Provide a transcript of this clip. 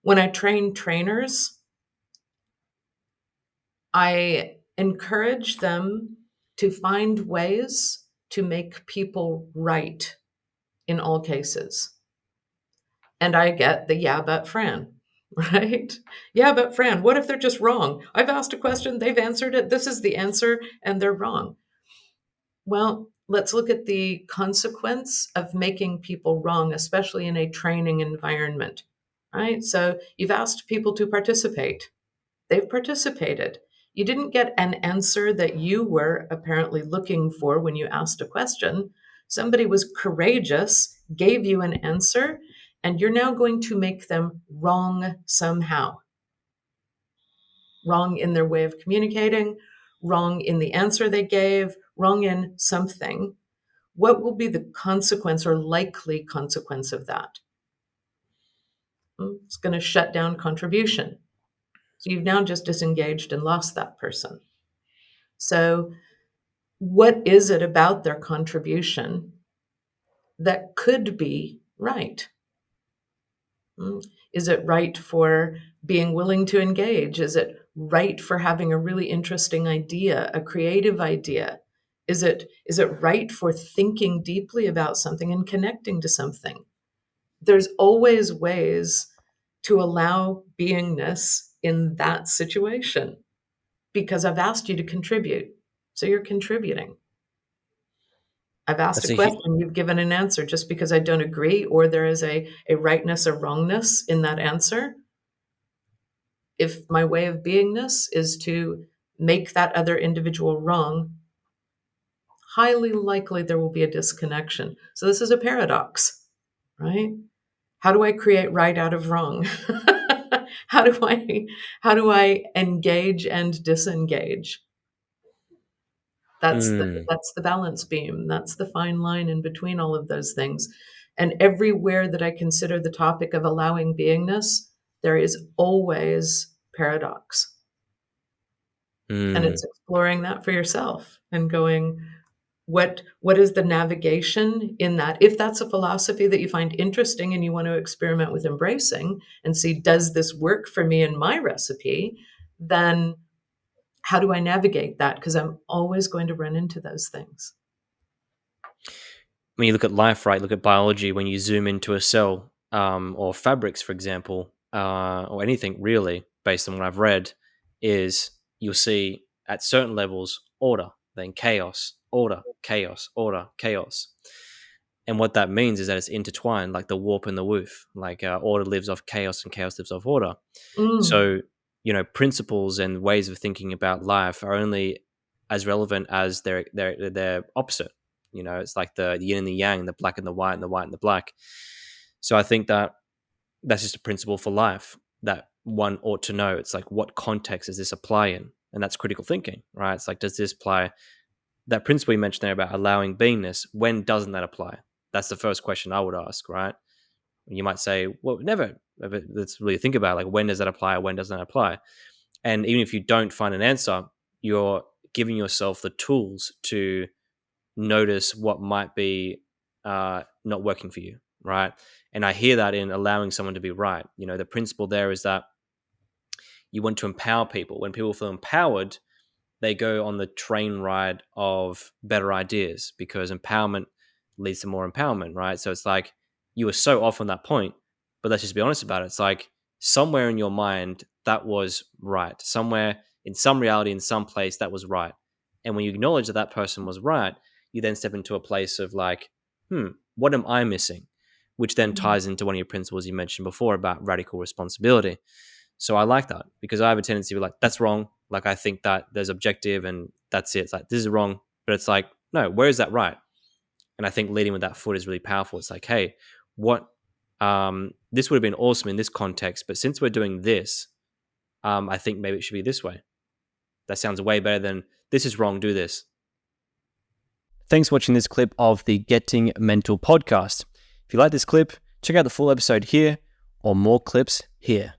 When I train trainers, I encourage them to find ways to make people right in all cases. And I get the yeah, but Fran, right? Yeah, but Fran, what if they're just wrong? I've asked a question, they've answered it, this is the answer, and they're wrong. Well, let's look at the consequence of making people wrong, especially in a training environment, right? So you've asked people to participate. They've participated. You didn't get an answer that you were apparently looking for when you asked a question. Somebody was courageous, gave you an answer, and you're now going to make them wrong somehow. Wrong in their way of communicating, wrong in the answer they gave, wrong in something. What will be the consequence or likely consequence of that? It's going to shut down contribution. So you've now just disengaged and lost that person. So, what is it about their contribution that could be right? Is it right for being willing to engage? Is it right for having a really interesting idea, a creative idea? Is it right for thinking deeply about something and connecting to something? There's always ways to allow beingness in that situation because I've asked you to contribute. So you're contributing. I've asked a That's a hu- question, you've given an answer. Just because I don't agree or there is a rightness or wrongness in that answer, if my way of beingness is to make that other individual wrong, highly likely there will be a disconnection. So this is a paradox, right? How do I create right out of wrong? how do I engage and disengage? mm. That's the balance beam. That's the fine line in between all of those things. And everywhere that I consider the topic of allowing beingness, there is always paradox. And Mm. it's exploring that for yourself and going, what is the navigation in that? If that's a philosophy that you find interesting and you want to experiment with embracing and see, does this work for me in my recipe? Then how do I navigate that? Because I'm always going to run into those things. When you look at life, right, look at biology, when you zoom into a cell, or fabrics, for example, or anything really, based on what I've read, is you'll see at certain levels order, then chaos, order, chaos, order, chaos. And what that means is that it's intertwined, like the warp and the woof. Like order lives off chaos and chaos lives off order. Mm, So, principles and ways of thinking about life are only as relevant as their opposite. It's like the yin and the yang, the black and the white, and the white and the black. So I think that that's just a principle for life that one ought to know. It's like, what context does this apply in? And that's critical thinking, right? It's like, does this apply? That principle you mentioned there about allowing beingness, when doesn't that apply? That's the first question I would ask, right? You might say, well, never. Let's really think about it. Like, when does that apply? When doesn't that apply? And even if you don't find an answer, you're giving yourself the tools to notice what might be not working for you, right? And I hear that in allowing someone to be right. The principle there is that you want to empower people. When people feel empowered, they go on the train ride of better ideas because empowerment leads to more empowerment, right? So it's like you were so off on that point, but let's just be honest about it. It's like somewhere in your mind that was right. Somewhere in some reality, in some place that was right. And when you acknowledge that that person was right, you then step into a place of like, what am I missing? Which then ties into one of your principles you mentioned before about radical responsibility. So I like that because I have a tendency to be like, that's wrong. Like, I think that there's objective and that's it. It's like, this is wrong. But it's like, no, where is that right? And I think leading with that foot is really powerful. It's like, hey, this would have been awesome in this context, but since we're doing this, I think maybe it should be this way. That sounds way better than this is wrong, do this. Thanks for watching this clip of the Getting Mental podcast. If you like this clip, check out the full episode here or more clips here.